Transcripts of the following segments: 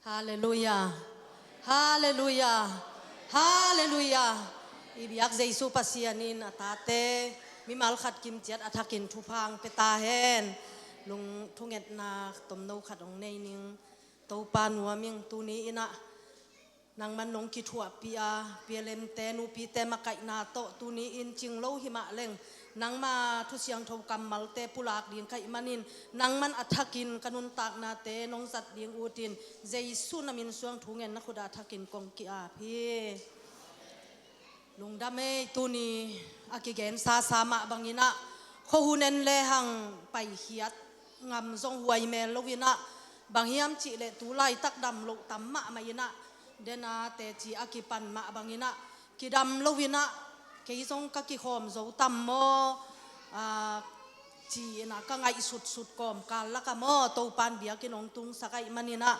Hallelujah. Hallelujah. Hallelujah. Ibiak Jesu pasianin atate mimal khat kim chiat athakin thupang petahen lung thunget na tomno khatong nei ning topa nuaming tuni ina nang man nong ki thua pia pialem te nu pi te makai na to tuni in chinglo hima leng nang ma thu siang tho kamal te pulak din kai manin nang man athakin kanun tak na te nong sat ding utin Jesu namin suang thungen na khuda athakin kong ki a phi lungdame tuni akigen sa sama bangina khohunen le hang pai hiat ngam zong huai mel lovina banghiam chi le tu lai tak dam lo tamma maina dena te chi akipan ma bangina kidam lovina keizong ka ki khom zo tammo chi na ka ngai sut sut kom kal la ka mo to pan bia ki nong tung sakai manina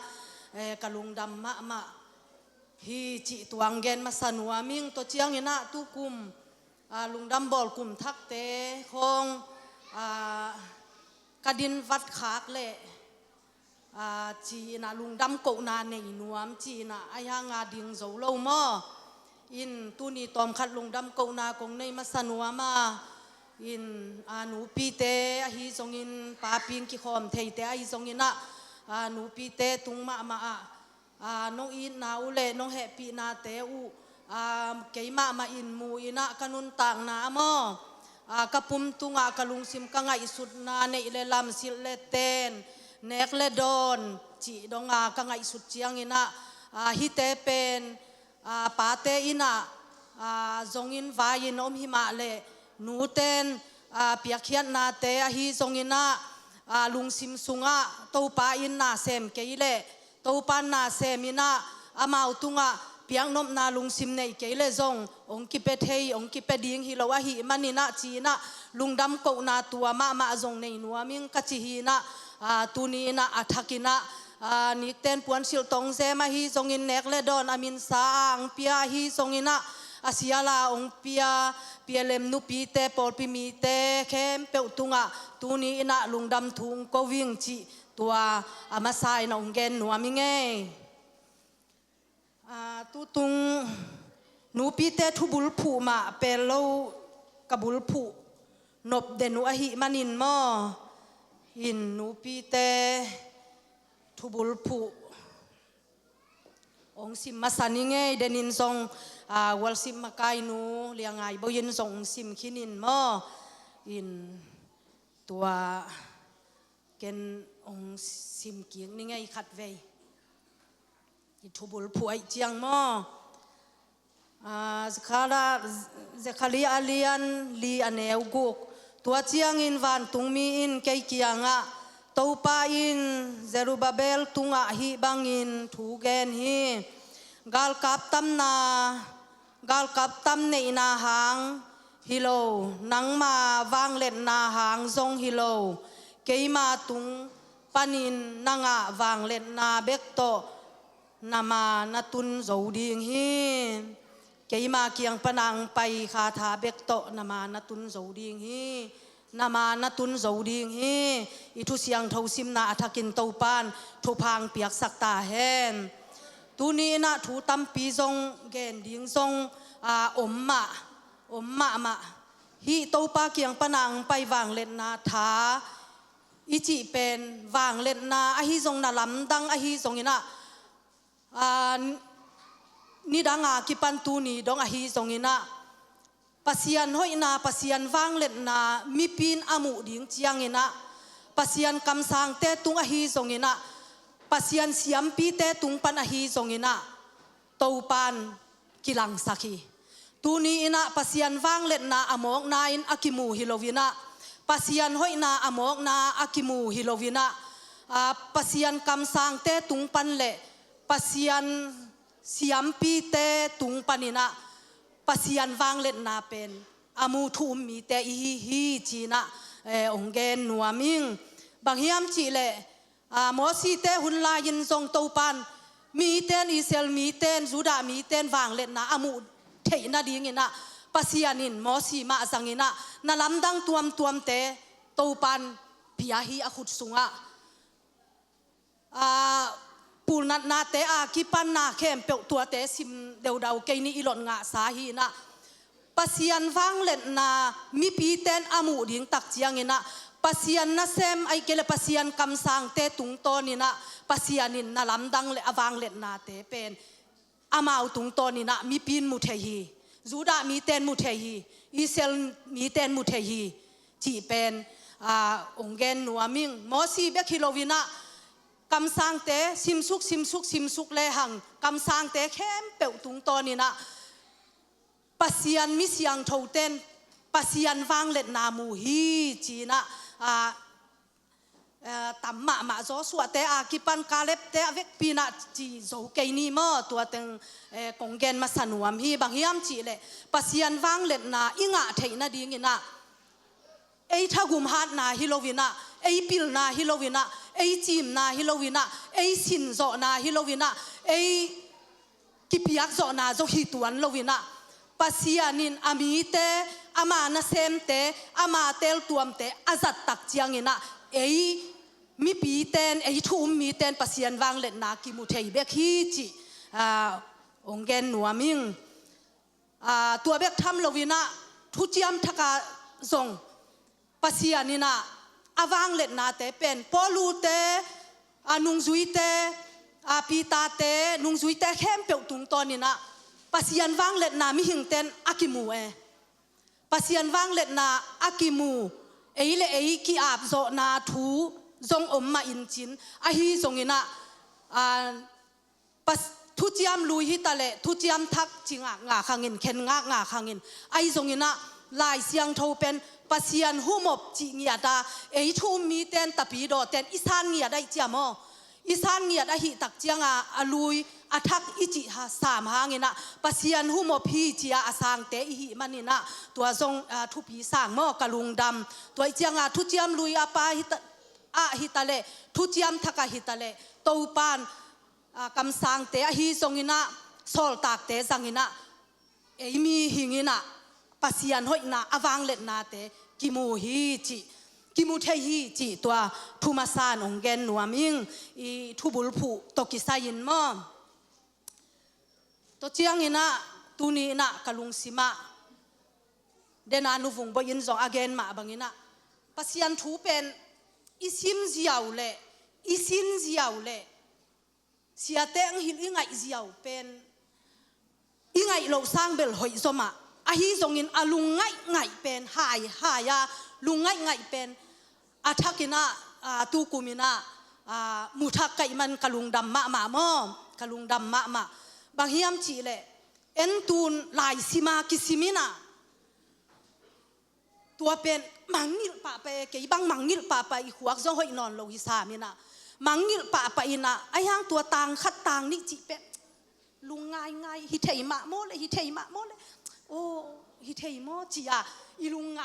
kalungdam ma hi chi tuang gen masanua ming to chiang ina tu kum lungdam bol kum thak te khong kadin vat khak le chi na lungdam ko na nei nuam chi na aya nga ding zo lo mo in tuni tom khat lungdam ko na kong nei masanua ma in anu pi te hi zong in pa ping ki khom thei te ai zong ina anu pi te tung ma nong in na ule nong happy na te u keima ma in mu ina kanun tang na mo kapum tunga kalungsim ka ngai sut na nei le lam sil le ten nek le don chi donga ka ngai sut chiang ina hi te pen pa te ina zongin vai nom hi ma le nu ten piakhian na te hi zongina lungsim sunga to pa in na sem keile to pan na semina amau tunga piang nom na lungsim nei keile zong ong ki pe thei ong ki pe ding hi lowa hi manina china lungdam ko na tua ma zong nei nuaming ka chi hi na tuni na athakina nikten puan sil tong se ma hi zong in nek le don amin sang pia hi zong ina asiala ong pialem nu pi te pol pi mi te khem pe tunga tuni ina lungdam thung ko wing chi tua amasai na ungen nuaminge tutung nupi te thubul phu ma pelo kabul phu nop denu ahi manin mo in nupi te thubul phu ong sim masaninge denin song wal sim makai nu liangai boyin song sim khinin mo in tua ken ong sim kieng ni ngai khat vei i thubul phu ai chiang mo zakhalia alian li aneu guk tua chiang in van tungmi in kei kianga topa in Zerubabel tunga hi bangin thu gen hi gal kap tam nei na hang hilo nangma wang len na hang zong hilo keima tung panin nanga wang len na bekto nama natun zo ding hi keima kiang panang pai kha tha bekto nama natun zo ding hi nama natun zo ding hi itu siang tho sim na athakin topan thupang piak sakta hen tuni na thu tam pi zong gen ding zong omma ma hi topa kiang panang pai wang len na tha ichi pen wang len na a hi zong na lam dang a hi zong ina ni danga ki pan tu ni dong a hi zong ina pasian hoi na pasian wang len na mi pin amu ding chiang ina pasian kam sang te tung a hi zong ina pasian siam pi te tung pan a hi zong ina to pan kilang sakhi tuni ina pasian wang len na amok na in akimu hilovina pasian hoi na amok na akimu hilovina pasian kam sang te tung pan le pasian siam pi te tung panina pasian wang len na pen amu thum mi te hi china onggen nuaming banghiam chi le mosi te hun la yin zong to pan mi ten isel mi ten juda mi ten wang len na amu thei na ding ina pasianin mosi ma zangina na lamdang tuam te to pan pia hi a khut sunga ปูนัดนาเตอากิปันนาเข้มเปียวตัวเตสิมเดวดาวเกนี่อิหลอนงาสาฮีนะปัสยันฟังเล่นนามีปีเตนอามูดิ่งตักเจียงนะปัสยันนาเซมไอเกลปัสยันคำสั่งเตตุงโตนี่นะปัสยันินนาลำดังเลอวังเล่นนาเตเป็นอามาอุตุงโตนี่นะมีปีนมุเทฮีจูดามีเตนมุเทฮีอิเซลมีเตนมุเทฮีจีเป็นองเกนนัวมิงมอสีเบคิโลวินะคำสั่งเตซิมสุกเลหังคำสั่งเตเข้มเปียวตุงโตนี่นะปัสยันมิเสียงทูเตนปัสยันฟังเล็ดนามูฮีจีนะตัมมาโซสวดเตอากิปันกาเล็บเตอเวกปีนะจีโซเกนี่มอตัวเต็งกงเกนมาสนวมฮีบางยามจีเลปัสยันฟังเล็ดนาอิงะเทนะดีงินะไอทากุมฮัดนาฮิโลวินะไอปิลนาฮิโลวินะไอจิมนาฮิโลวินะไอสินโซนาฮิโลวินะไอกิพิยักโซนาโซฮิตวันโลวินะปัสยานินอามีเตอามานาเซมเตอามาเตลตัวมเตอาจัดตักเจียงนะเอมีปีเตนเอทุ่มมีเตนปัสยันวางเล็ดนากิมุเทยเบกฮีจิองเกนนัวมิงตัวเบกทำโลวินะทุจยมทักกาซงปัสยานินะอาวางเล็ดนาเตเป็นปอลูเตนุงซุยเตปีตาเตนุงซุยเตเข้มเปียวตุงตอนนี้นะปัสยันวางเล็ดนามิหิงเตนอากิมูปัสยันวางเล็ดนาอากิมูเอเลเอกีอาบโซนาทูจงอมมาอินจินอาฮีจงอินะปัสทุจยมลุยฮิตาเลทุจยมทักจิงงาขังินเข็นงาขังินไอจงอินะลายเสียงทูเป็นปัสยันหุมบจิงยาดาเอทูมีเตนตะปีโดเตนอิสานเงียได้เจียมออิสานเงียดอหิตักเจียงอาลุยอาทักอิจิฮาสามหางนะปัสยันหุมพีจียาอาสังเตอิหิมันนี่นะตัวทรงทุพีสางมอกะลุงดำตัวเจียงทุจยมลุยอาปาฮิตาเลทุจยมทักฮิตาเลตูปานคำสังเตอหิทรงอินะโซลตากเตสังอินะเอมีหิงินะปัสยันหอยนาอวังเล็ดนาเตกิมูฮีจิกิมูเทฮีจิตัวทุมาซานองเกนนัวมิงอีทุบุลผูตกิสายินมอตัวเจียงอินะตูนีนะกะลุงซิมาเดนานุฟุงบยินจงอเกนมาบังอินะปัสยันทูเป็นอิซิมเจียวเลอิซินเจียวเลเสียเตงหิลอิงไงเจียวเป็นอิงไงโลสร้างเบลหอยสมาอาฮีทรงอินอาลุงไงเป็นหายาลุงไงเป็นอาทักินะตูกุมินะมุทักไกมันกะลุงดำมะมอกะลุงดำมะบางเฮียมจีเลเอ็นตูนลายซิมากิซิมินะตัวเป็นมังงิลปะไปเกี่ยบังมังงิลปะไปอีหัวจงหอยนอนโลหิสามินะมังงิลปะไปนะไอ้ยังตัวต่างขัดต่างนี่จีเป็นลุงไงฮิเทยมะโมเลยฮิเทยมะโมเลยโอ้ฮิเทยโมจีอะอีลุงไง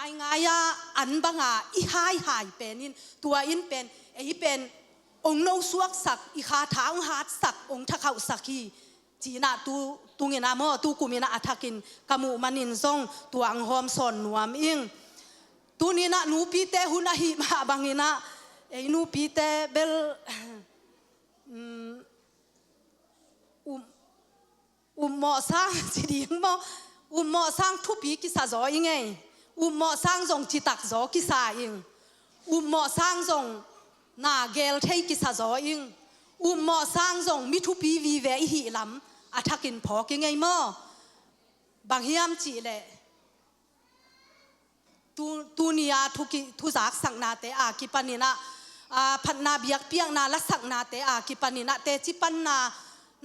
อันบังอีหายเป็นนินตัวอินเป็นไอ้เป็นองค์โนสวกสักอีขาท้าองหาสักองค์ทักเขาสักฮีจีน่ะตุงเงินะโมตูกุมินะอัฐกินกามูมันินซงตัวอังหอมสอนนวมอิงตูนี่นะนูปีเตหุนาหิมาบังอินะไอ้นูปีเตเบลหมอสร้างสิดีงมหมอสร้างทุปีกิสาจอยไงหมอสร้างจงจิตักจอกิสาอิงหมอสร้างจงนาเกลเทกิสาจออิงหมอสร้างจงมิทุปีวีเวอิหิลำอัฐกินพอกิไงมอบางเฮียมจีเลตูนียทุจักสังนาเตอากิปันนินะพันนาเบียกเปียงนาละสังนาเตอากิปันนินะเตจิปันน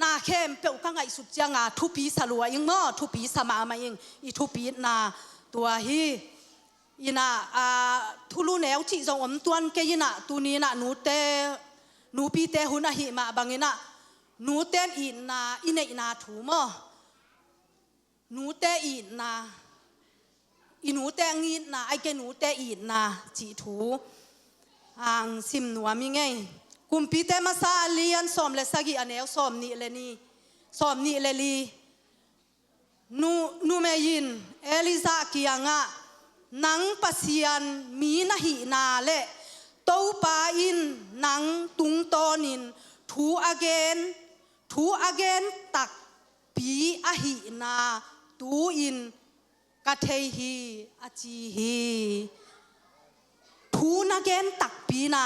าเข้มเปียวกังไงสุดจังทุปีสลัวยิงมอทุปีสมามายิงอีทุปีนาตัวฮีอินะทุลุแนวจีจงอมตวนเกยินะตูนีนะนูปีเตหุนะหิมาบังอินะนูเตนอินาอินเนนาถูมอนูเตอินาอินูเตงินนาไอเกนูเตอินาจีถูอ่างซิมนัวมิไงกุมปีเตมาซาเลียนสอมเลสกิอันเอลสอมนี่เลนีสอมนี่เลลีนูเมยินเอลิซากิยังะนังปัสยันมีนาหินาเลตูปาอินนังตุงโตนินท thu again tak pi a hi na tu in ka thei hi a chi hi thu na gen tak pi na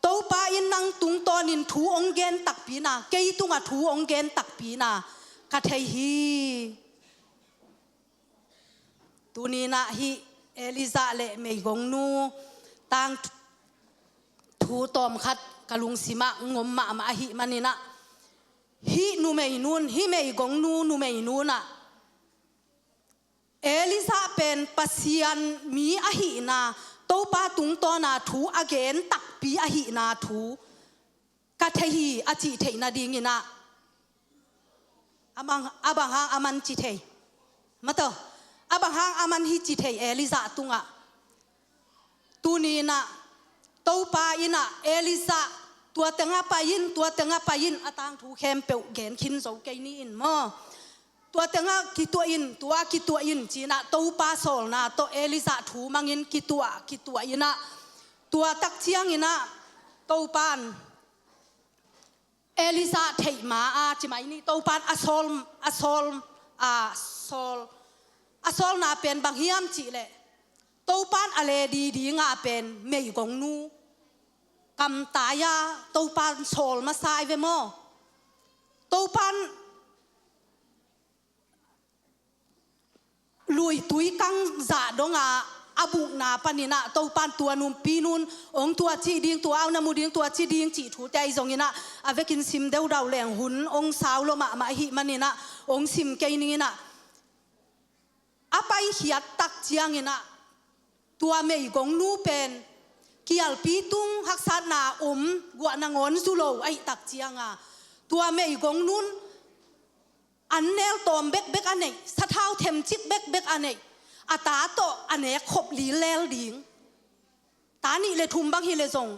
to pa in nang tung ton in thu ong gen tak pi na kei tunga thu ong gen tak pi na ka thei hi tu ni na hi Eliza le mei gong nu tang thu tom khat kalung sima ngom ma hi manina hi nu mei nun hi mei gong nu mei nu na Eliza pen pasian mi a hi na to pa tung to na thu again tak pi a hi na thu ka thei hi a chi thei na ding ina abang hang aman chi thei mato abang hang aman hi chi thei Eliza tunga tu ni na to pa ina Eliza tua tenga pa yin atang thu khem pe gen khin zo ke ni in mo tua tenga ki tua in china to pa sol na to Eliza thu mangin ki tua ina tua tak chiang ina to pan Eliza thei ma a chi mai ni to pan asol na pen bang hiam chi le to pan ale di nga pen mei gong nu kam taya to pan sol ma sai ve mo to pan lui tui kang za donga abu na panina to pan tua num pinun ong tua chi ding tua au na mu ding tua chi ding chi thu tai zongina avekin sim deu dau leng hun ong saw lo ma hi manina ong sim ke ningina apai hiat tak chiang ina tua mei gong nu pen kial pi tung haksat na gwa na ngon zulo ai tak chianga tua mei gong nun an nel tom bek anei sathau them chik bek anei ata to ane khop li lel ding ta ni le thum bang hi le zong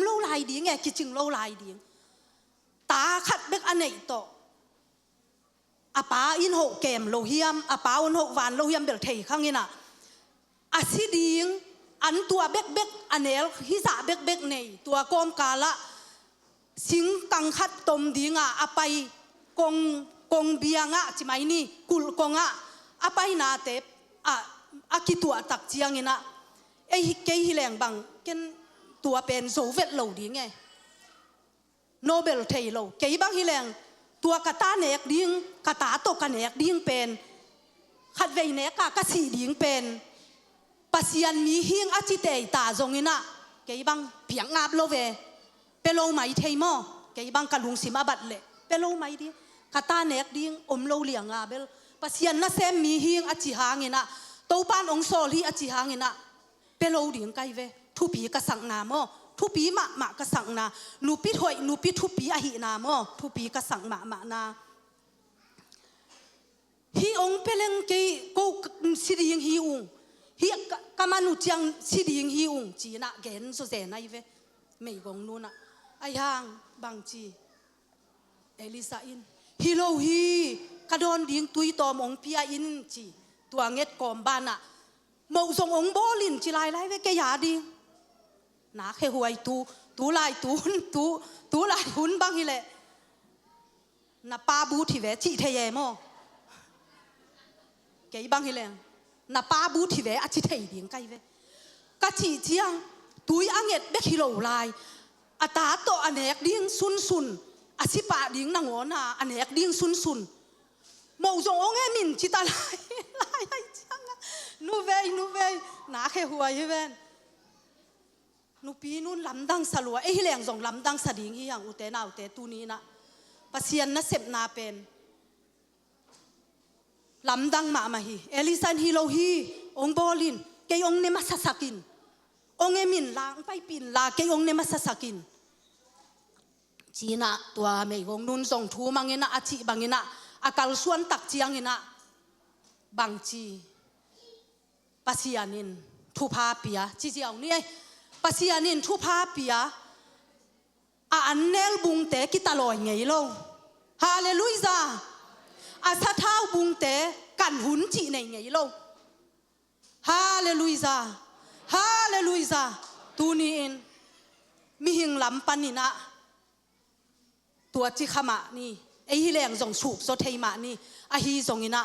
lo lai ding e ki ching lo lai ding ta khat bek anei to apa in ho kem lo hiam apa on ho van lo hiam bel thei khangina asiding an tua bek anel hi za bek nei tua kom kala sing kang khat tom dinga apai kong bianga chimai ni kul konga apai na te akitua tak chiang ina ei ke hi leng bang ken tua pen zo vet lo ding e Nobel thei lo ke bang hi leng tua kata nek ding kata to ka nek ding pen khat vei ne ka si ding pen pasian mi hing achi te ta zongina ke bang piang ngap lo ve pelo mai thei mo ke bang kalung sima bat le pelo mai di kata nek ding lo lianga bel pasian na sem mi hing achi hangina to pan ong sol hi achi hangina pelo ding kai ve thu pi ka sang na mo thu pi ma ka sang na nu pi thu pi a hi na mo thu pi ka sang ma na hi ong peleng ke ko siding hi hi kamanu chiang siding hi chi na gen so ze nai ve mei gong nu na ai hang bang chi Eliza in hi lo hi kadon ding tui tom ong pia in chi tua nget kom bana mo song ong bolin chi lai ve ke ya ding na khe huai tu lai tu lai hun bang hi le na pa bu thi ve chi the ye mo ke bang hi le na pa bu thi ve a chi thei ding kai ve ka chi chiang tui anget be hi lo lai ata to anek ding sun asipa ding na ngona anek ding sun mo zong ong e min chi ta lai chiang nu ve na khe huai hi ven nu pi nun lamdang salua e hi leng zong lamdang sading hi yang ute tu ni na pasian na sep na pen lamdang ma hi Eliza hi lo hi ong bolin ke ong ne masasakin ong e min lang pai pin la ke ong ne masasakin china tua mei gong nun zong thu mangena achi bangena akal suan tak chiang ina bangchi pasianin thu pha pia chi chiao ni pasianin thu pha pia anel bung te kitaloi ngei lo hallelujah asa thau bung te kan hun chi nei ngei lo hallelujah tu ni in mi hing lam panina ตัวจิขมานี่ไอ้ฮิแรงจงสูบโซเทมานี่อาฮีจงอินะ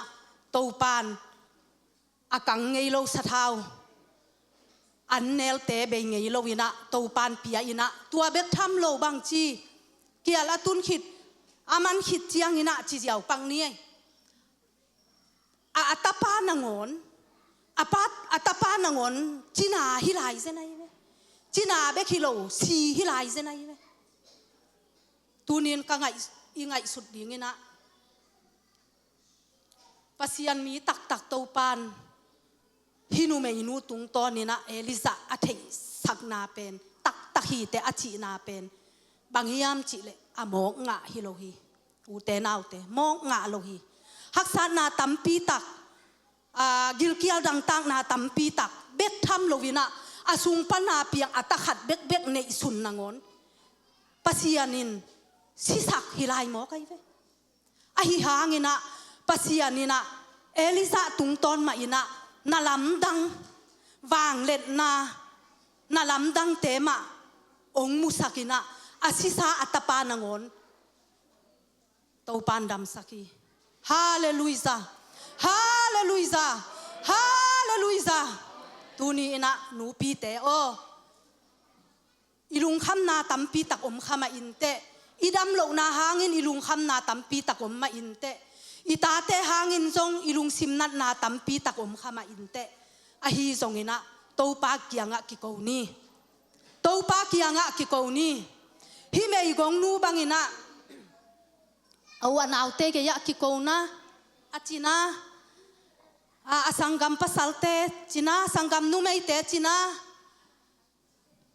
โตปานอากังไงโลสะเทาอันเนลเตเบงไงโลวินะโตปานเปียอินะตัวเบ็ดทำโลบางจีเกียละตุนขิดอามันขิดเจียงอินะจีเจียวปังนี่อาตาปานงอนอาตาปานงอนจีนาฮิไลเซนัยเวจีนาเบคิโลสีฮิไลเซนัยเวตูเนียนกังไงสุดดีงี้นะปัสยันมีตักโตปานฮินูเมนูตุงตอนนี้นะเอลิซาอาเทสักนาเป็นตักฮีเตอจินาเป็นบางฮิยามจิเลอมองงะฮิโลฮีอูเตนาวเตมองงะโลฮีฮักษานาตัมปีตักกิลเกียวดังตังนาตัมปีตักเบ็ดทำโลวินะอาสุงปนาเปียงอัตขัดเบ็กในสุนนางอนปัสยันินสิสักฮิไลหมอไกเวอหิหางินะปัสยันินะเอลิซาตุงตอนมาอินะนาลำดังวางเล็ดนาลำดังเตมะองมุสักินะอาศิสาอัตปานงอนเตาปานดำสักีฮาเลลูยาฮาเลลูยาฮาเลลูยาตูนี้นะหนูปีเตโออีลุงคำนาตัมปีตักอมขมาอินเตอีดำโลนาหางินอีลุงคำนาตัมปีตักอมมาอินเตอีตาเตหางินจงอีลุงซิมนัดนาตัมปีตักอมขมาอินเตอาฮีจงอินะโตปากียงะกิโกนีโตปากียงะกิโกนีฮิเมย์กงนูบังอินะเอาวันเอาเตกยะกิโกนะอาจินะอาสังกัมปัสสัลเตจินะสังกัมนูเมเตจินะ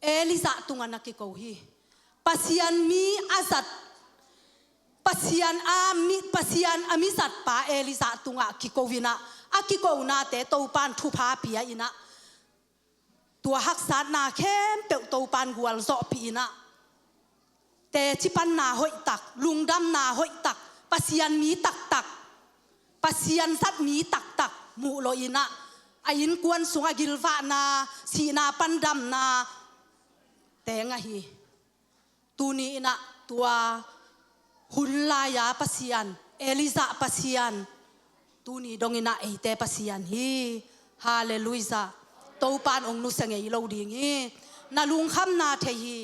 เอลิซาตุงานักกิโกฮีปัสยันมีอาซัดปัสยันอามิซัดปาเอลิซาตุงากิโกวินะอากิโกนาเตโตปานทุพาปียอินะตัวฮักษานาเข้มเปโตปานกวลโซปีนะแต่ชิปันนาหอยตักลุงดำนาหอยตักปัสยันมีตักปัสยันสัตมีตักมูโลอินะอายินกวนสุงอากิลวานาสีนาปันดำนาแต่งะฮีตูนี้นะตัวหุนลายาปัสยันเอลิซาปัสยันตูนี้ดงอินะเอเตปัสยันฮีฮาเลลูยาโตปานองนุสังเกโลดีงี้นาลุงคำนาเทฮี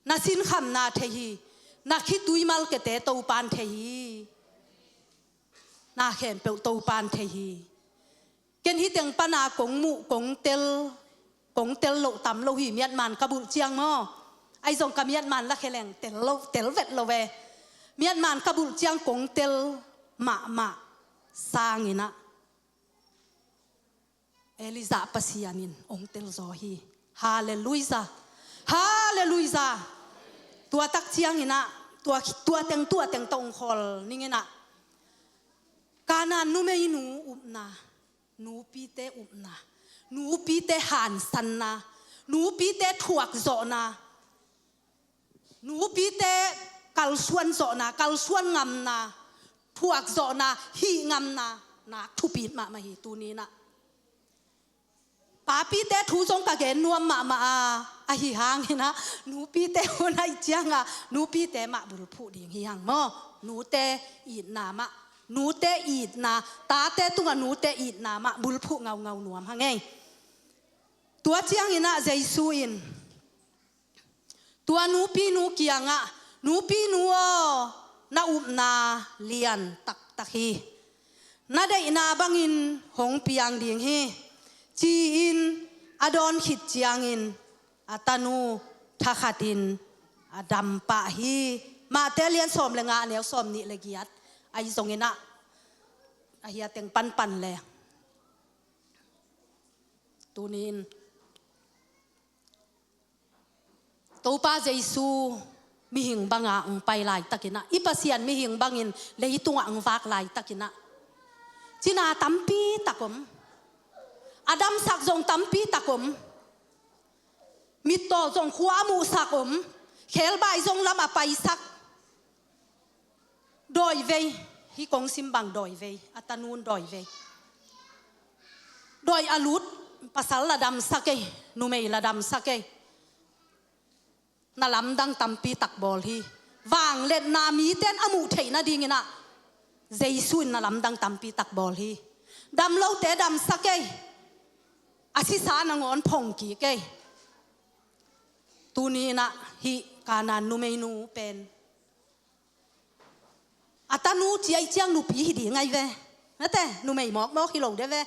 นาสินคำนาเทฮีนาคิดตุยมัลเกเตโตปานเทฮีนาเข็นเปโตปานเทฮีเกณฑ์ฮิตยังปนากงมุกงเตลโลต่ำโลหิมียนมันกบุเจียงมอไอซงกมียนมันละแคลงเตลเวทโลเวมียนมันกบุเจียงกงเตลมาสร้างอินะเอลิซาปัสยานินองเตลโซฮีฮาเลลูยาฮาเลลูยาตัวตักเจียงอินะตัวเต็งตองคอลนี่ไงนะการนั้นนูไม่หนูอุบนาหนูปีเตอุบนาหนูปีเตหันสันนาหนูปีเตถวกโจนาหนูปีเตกัลส่วนโจนากัลส่วนงำนาถวกโจนาฮีงำนานักทุปีมาฮีตัวนี้นะป้าปีเตทูจงกะเกนนัวมาอาฮิฮังนะหนูปีเตวันไหนเจียงอ่ะหนูปีเตมาบุรุษผู้ดีฮิฮังมอหนูเตอีนามะหนูเตอีดนาตาเตตุงหนูเตอีดนามะบุลผู้เงาหนวมฮังไงตัวเจียงอินะเจสุอินตัวหนูปีหนูเกียงอ่ะหนูปีหนูนาอุบนาเลียนตักฮีนาได้นาบังอินหงปียงเดียงฮีจีอินอดอนขิดเจียงอินอัตนูทักขัดินอดัมปะฮีมาเตเลียนสมเลงะเนี่ยสมนี่เลกียดไอ้ทรงเงินะไอ้ยาเต็งปันเลยตัวนี้ตัวป้าเจซูมีหิงบางอ่างไปลายตะกินะอีปัสยันมีหิงบางอินเลยตัวอ่างฟากลายตะกินะจีน่าตัมปีตะกมอดัมสักจงตัมปีตะกมมิโตจงขวามูสักมเคลบายจงลำอไปสักดอยเวฮิกงซิมบังดอยเวอัตนูนดอยเวดอยอลุดภาษาละดำสักเกนูเมละดำสักเกนาลำดังตัมปีตักบอลฮี วางเล็ดนามีเต้นอมูเทน่าดิ่งนะเจสุนน่ะลำดังตัมปีตักบอลฮีดำเล่าเตะดำสักเกยอาศิสานงอนพงกีเกยตูนี้นะฮิกานันนูเมนูเป็นอัตนูเจียเจียงนูปีหิดีไงเว้นั่นแต่นูไม่หมอกฮิโลเด้เว้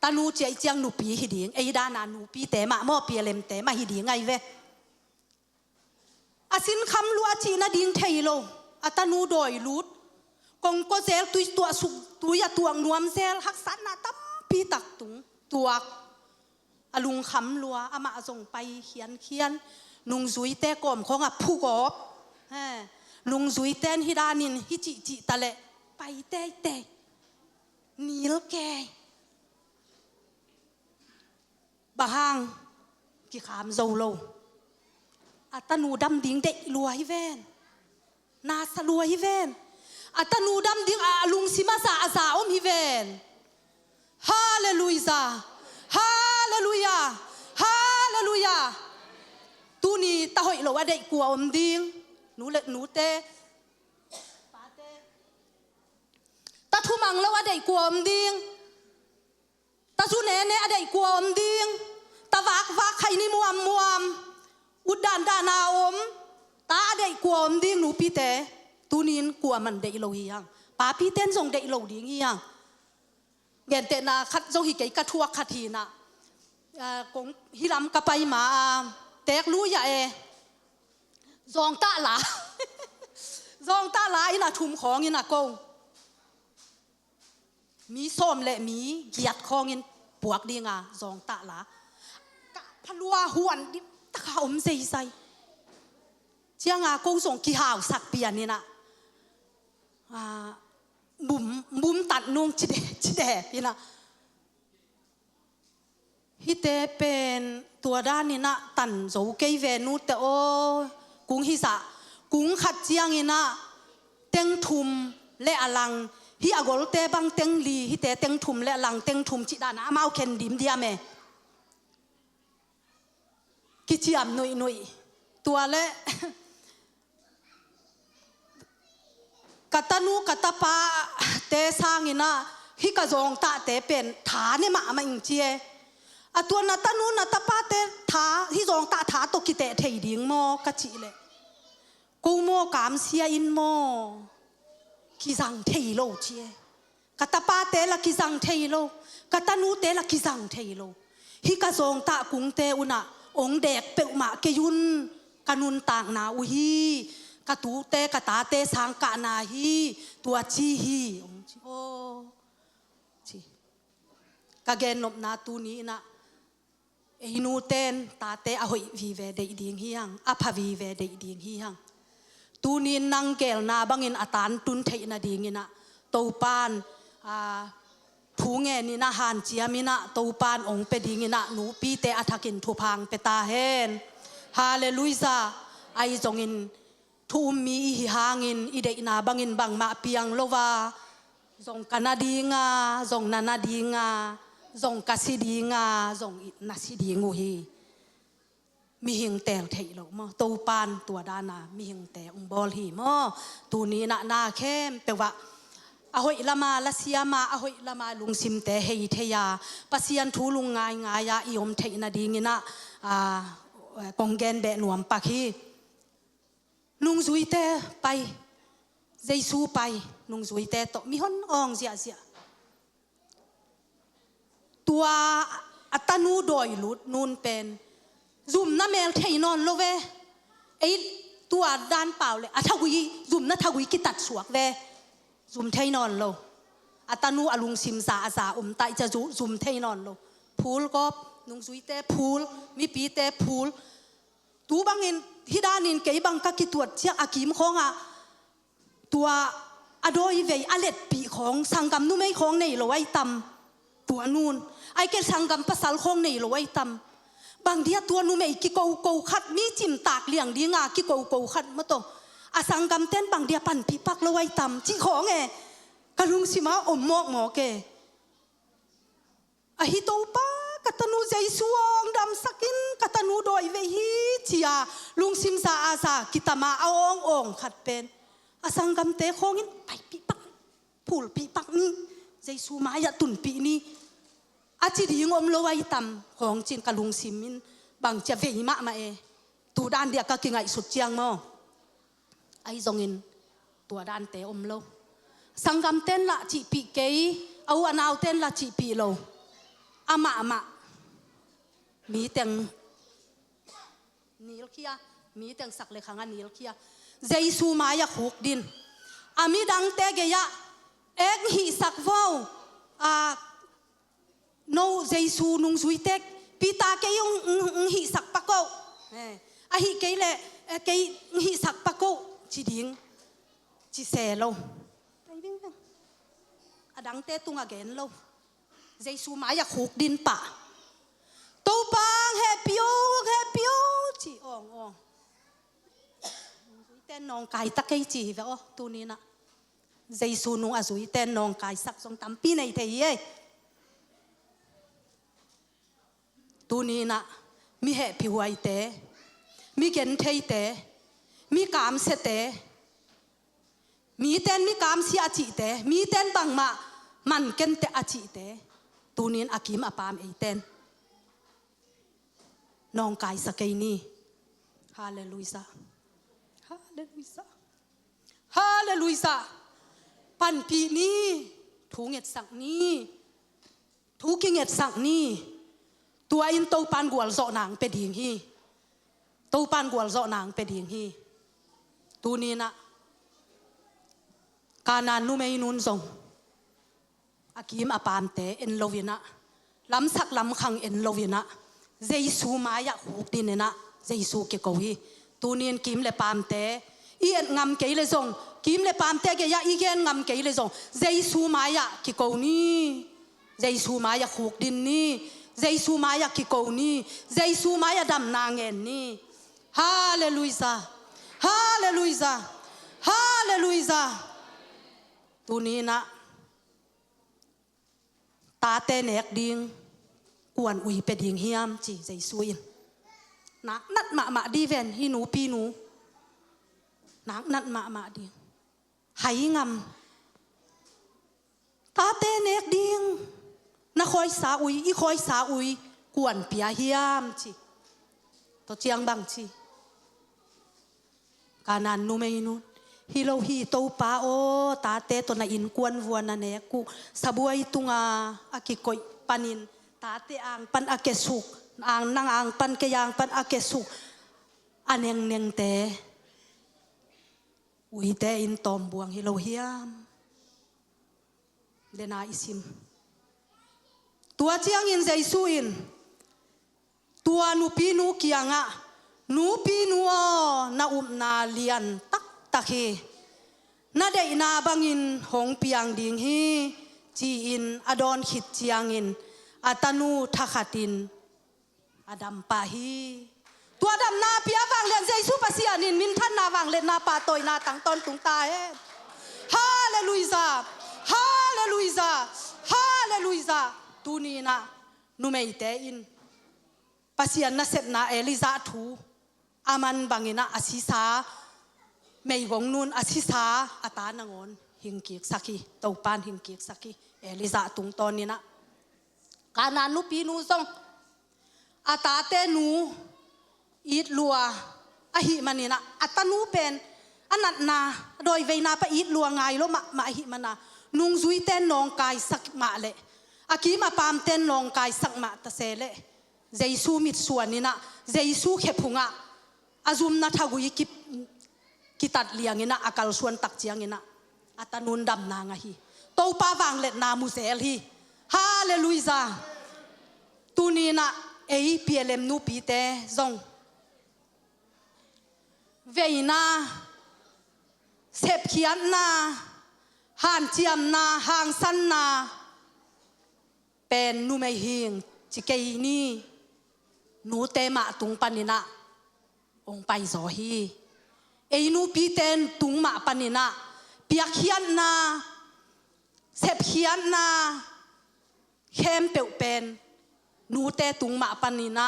ตานูเจียเจียงนูปีหิดีไอ้ด้านานูปีเตะมาหม้อเปียเลมเตะมาหิดีไงเว้อาศินคำลัวจีน่าดิ่งเทยโลอัตนูดอยลุดกงก็เซลตัวสุกตัวยาตัวงนวมเซลหักสันนาตั้มปีตักตุงตัวอลุงคำลัวอามาส่งไปเขียนนุงซุยเตะกลมของผู้กอบลุงซุยเต้นฮิดานินฮิจิตะเละไปเตะนีลแกบางกี่ขามโซโลอัตนูดำดิ่งเด็กรวยเวนนาสรวยเวนอัตนูดำดิ่งอาลุงซิมาซาอาซาอมฮิเวนฮาเลลูยาฮาเลลูยาฮาเลลูยาตูนี่ตาหอยโลว่าเด็กกลัวอมดิ่งหนูเตตาทุมังแล้วว่าเด็กกลัวอมดิ่งตาสุเนเนอเด็กกลัวอมดิ่งตาวักใครนี่มัวมอุดดานดานาอมตาเด็กกลัวอมดิ่งหนูปีเตตูนี้กลัวมันเด็กโลหิยังป้าปีเต้นส่งเด็กโลดิ่งยังเงินเตนาคัดส่งหิเกยกระทัวขัดทีนะกงฮิลำกะไปมาเตกรู้อย่าซองตาหลาซองตาหลาอินะชุมของอินะกงมีส้มและมีเกียดของอินปวกดีงาซองตาหลากะพลัวหวนดิตะขาวใส่เจียงากงส่งกี่หาวสักเปียนนี่นะบุ๋มตัดนุ่งชิเดพี่นะฮิเตเป็นตัวด้านนี่นะตันโจเกยเวนุแต่โอกุ้งฮิสะกุ้งขัดเจียงนี่นะเต็งทุมและอลังฮิอากอลเตบังเต็งลีฮิเตเต็งทุมและอลังเต็งทุมจิดานะมาเอาเข็นดิมเดียเมกิจยามหนุยตัวและกัตนูกัตปาเตสางินะฮิกะจงตาเตเป็นฐานเนี่ยมาอิงเจียอะตัวนัตนูนัตปาเตฐาฮิจงตาฐาตกิเตเทยดิ่งโมกะจิเลกูโมกามเสียอินโมกิจังเทยโลเจียกัตปาเตละกิจังเทยโลกัตนูเตละกิจังเทยโลฮิกะจงตากุงเตอุนะองเด็กเปอุมาเกยุนกันุนต่างนาอุฮีกะตูเตกะตาเตสังกะนาฮีตัวชีฮีโอ้ชีกะเกนนบนาตูนี้นะเอนูเตนตาเตอหอยวีเวเดดิงฮียังอภวีเวเดดิงฮียังตูนี้นังเกลนาบังอินอตานตุนเทนาดิงินะโตปานผู้เงินนี่นะหันเจียมินะโตปานองเปดิงินะหนูปีเตอทักินทุพังเปตาเฮนฮาเลลูยาไอจงอินทูมีหิหางอินอิเดนาบังอินบังมาเปียงโลวาจงกนาดีงาจงนาดีงาจงกสิดีงาจงนาสิดีงูฮีมีหิงแต่เทยโลมอตูปานตัวดานามีหิงแต่องบอลฮีมอตูนี้นะนาเข้มเปว่าอหอยละมาละเสียมาอหอยละมาลุงซิมแต่เฮยเทียปัสยันทูลุงง่ายยาอิอมเทยนาดีงินะกงเกนเบนวมปักฮีนุงซุยเตไปเจซูไปนุงซุยเตโตมีฮอนองเสียตัวอัตนูดอยลุดนูนเป็นซุมน้าเมลเทยนอนโลเวไอตัวด้านเปล่าเลยอัทวีซุมน้าทวีกิตัดสวกเวซุมเทยนอนโลอัตนูอลุงซิมซาอาซาไตจะซุมเทยนอนโลพูลก็นุงซุยเตพูลมีปีเตพูลตูบังเงินฮิดานินเกยบังกักิตัวเชียอากิมของตัวอดอยเวอเล็ดปีของสังกัมนุ่มของในโลไอตัมตัวนูนไอเกสังกัมภาษาของในโลไอตัมบางเดียตัวนุ่มกิโกขัดมีจิมตากเลี้ยงดีงากิโกขัดมาโตอาสังกัมเต้นบางเดียปั่นปีปักโลไอตัมจีของกะลุงสิมาอมหมอกเกอหิโตปัก katanu jaisuong dam sakin katanu doi ve hi chia lungsim sa asa kitama aong ong khat pen asanggam te khongin pai pi pak pul pi pak ni jaisu maya tun pi ni achi ding om lo ai tam khong chin ka lungsim min bang cha ve ma ma e tu dan dia ka kingai sut chiang mo ai zongin tua dan te om lo sanggam ten la chi pi ke au anau ten la chi pi lo ama mi teng nil kia mi teng sak le khanga nil kia jaisu maya khuk din ami dang te ge ya ek hi sak vo no jaisu nung zui tek pita ke yung hi sak pako a hi ke le ke hi sak pako chi ding chi se lo adang te tunga gen lo jaisu maya khuk din pa to pang happy chi ong ten nong kai ta kai chi ve o tu ni na jaisu nung azui ten nong kai sak song tam pi nei thei e tu ni na mi happy huai te mi gen thei te mi kam se te mi ten mi kam si a chi te mi ten bang ma man ken te a chi te tunin akim apam eiten nong kai sakei ni hallelujah pan pi ni thu nget sak ni thu ki nget sak ni tua in to pan gwal zo nang pe ding hi to pan gwal zo nang pe ding hi tunina kanan nu mei nun zong akim apam te en lovina lam sak lam khang en lovina jaisu maya huk dinena jaisu ke ko hi tunin kim le pam te i en ngam ke le zong kim le pam te ke ya i gen ngam ke le zong jaisu maya ki ko ni jaisu maya huk din ni jaisu maya ki ko ni jaisu maya dam na ngen ni hallelujah tunina ta te nek ding kuan ui pe ding hiam chi jaisu in nak nat ma di ven hi nu pi nu nak nat ma ding hai ngam ta te nek ding na khoi sa ui kuan pia hiam chi to chiang bang chi kanan nu mei nu hilo hi to pa o ta te to na in kuan vuan na ne ku sabuai tunga akikoi panin ta te ang pan akesuk ang nang ang pan ke yang pan akesuk aneng neng te ui te in tom buang hilo hiam dena isim tua chiang in jaisu in tua nu pi nu kianga nu pi nu na na lian tak takhi na dei na bangin hong piang ding hi chi in adon khit chiang in atanu thakhatin adam pa hi tua dam na pia wang len jaisu pasian in min than na wang len na pa toy na tang ton tung ta he hallelujah tunina numei te in pasian na set na eliza thu aman bangina asisa mei gong nun asisa ata nangon hingkik saki topan hingkik saki eliza tung ton ni na kanan nu pi nu song ata te nu it lua ahi manina atanu pen anat na doi veina pa it lua ngai lo ma hi mana nung zui ten nong kai sak ma le akima pam ten nong kai sak ma ta se le jaisu mit suanina jaisu khephunga azum na thagui kitat liangina akal suan tak chiangina atanun dam na nga hi to pa wang let na mu zel hi hallelujah tunina ei PLM nu pi te zong veina sep khian na han chiam na hang san na pen nu mai hing chikei ni nu te ma tung panina ong pai zo hi ei nu pi ten tung ma panina pia khian na sep khian na khem pe pen หนูเตตุงมาปันนี่นะ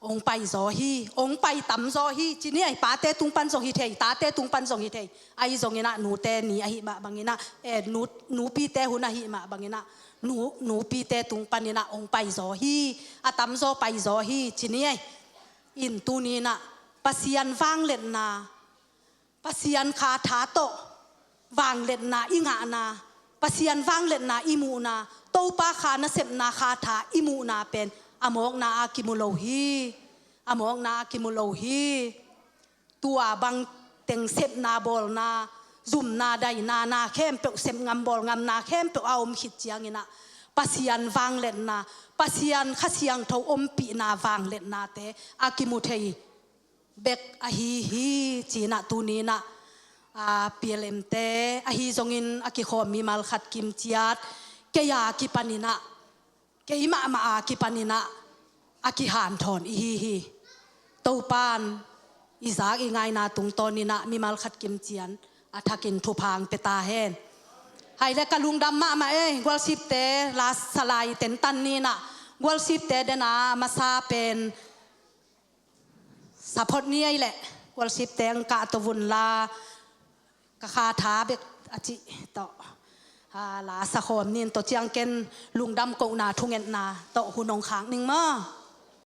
องไปซอฮีองไปต่ำซอฮีจีนี่ไอ้ป้าเตตุงปันซอฮีเทตาเตตุงปันซอฮีเทไอ้ซองเงินะหนูเตนี่ไอ้มาบางเงินะหนูปีเตหุนะฮิมาบางเงินะหนูปีเตตุงปันนี่นะองไปซอฮีอะต่ำซอไปซอฮีจีนี่ไอ้อินตูนี่นะปัสยันฟังเล่นนาปัสยันคาถาโตวางเล่นนาอิงานาปัสยันฟังเล่นนาอิมูนาโตปาคานะเสพนาคาถาอิมูนาเป็นอามอกนาอากิมุโลฮีอามอกนาอากิมุโลฮีตัวบังเต็งเสพนาบอลนาซุ่มนาได้นาเข้มเปกเสพงำบอลงำนาเข้มเปกเอาอมขิดเจียงนะปัสยันฟังเล่นนาปัสยันขเสียงเท่าอมปีนาฟังเล่นนาเตอากิมุเทยเบกอาฮีจีน่ะตูนี้น่ะพีเอลเอ็มเตอาฮีจงอินอากิขอมีมาลขัดกิมจียดเกียากิปันินะเกียมาอากิปันินะอากิหันทอนฮีตัวปานอิสากอีไงนาตุงตอนนี้นะมีมาลขัดกิมจียนอาทักินทุพังเปตาเฮนให้เล็กกะลุงดำมากวลสิบเตลาสลายเต็นตันนี่นะกวลสิบเตเดนะมาซาเป็นสะพดนี่ไอ้แหละกวลสิบเตงกะตวุนลากะคาถาเบกอจิต่อลาสะโคมนี่ตัวเจียงเกนลุงดำกงนาทุงเงินนาต่อหุนองขางหนึ่งมั้ง